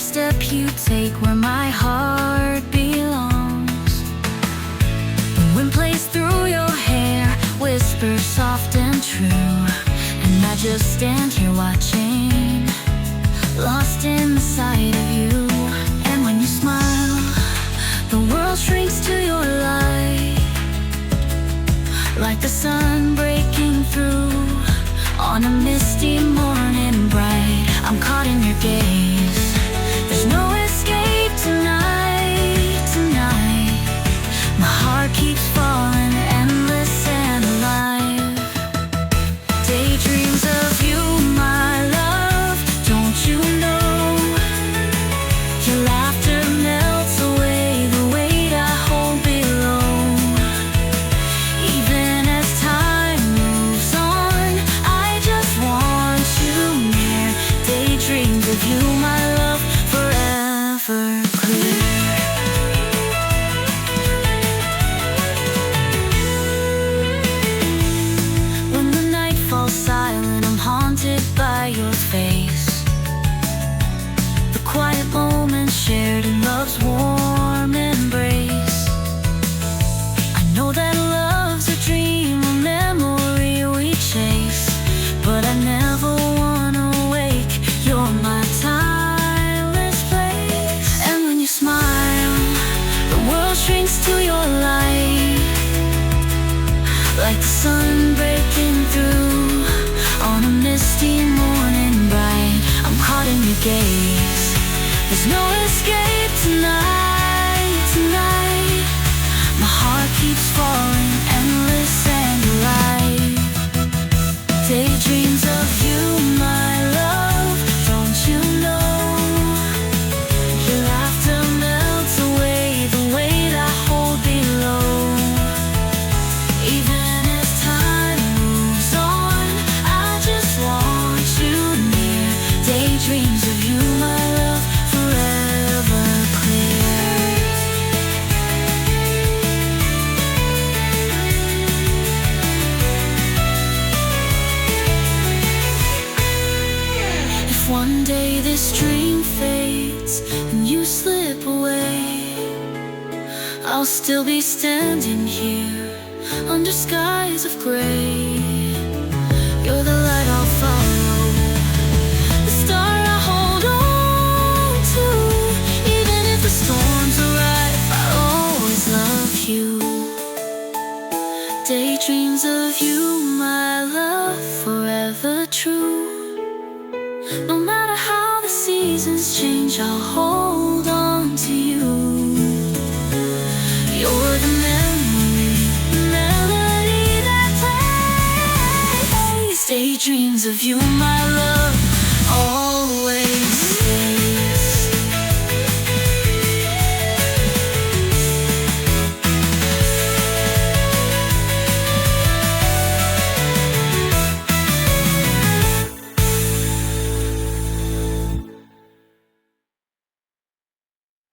step you take where my heart belongs. The wind plays through your hair, whispers soft and true, and I just stand here watching, lost in the sight of you. And when you smile, the world shrinks to your light, like the sun breaking through on a misty morning bright. I'm caught in your gaze, there's no escape tonight, tonight. My heart keeps falling, endless and alive. Daydreams of you, my love, don't you know? Your laughter melts away the weight I hold below. Even as time moves on, I just want you near. Daydreams of you, my love, forever clear. When the night falls silent, I'm haunted by your face. The quiet moments shared in love's warm embrace. I know that love's a dream, a memory we chase, but I never wanna wake. You're my timeless place. And when you smile, the world shrinks to your light, like the sun breaking through on a misty morning bright. I'm caught in your gaze, there's no escape tonight, tonight. My heart keeps falling, endless and alive. Daydreams of you, my love, don't you know? Your laughter melts away the weight I hold below. Even as time moves on, I just want you near. Daydreams of you, my love, forever clear. If one day this dream fades and you slip away, I'll still be standing here under skies of gray. You're the light I'll follow, the star I hold on to. Even if the storms arrive, I'll always love you. Daydreams of you, my love, forever true. No matter how the seasons change, I'll hold on to you. You're the memory, melody that plays. Daydreams of you, my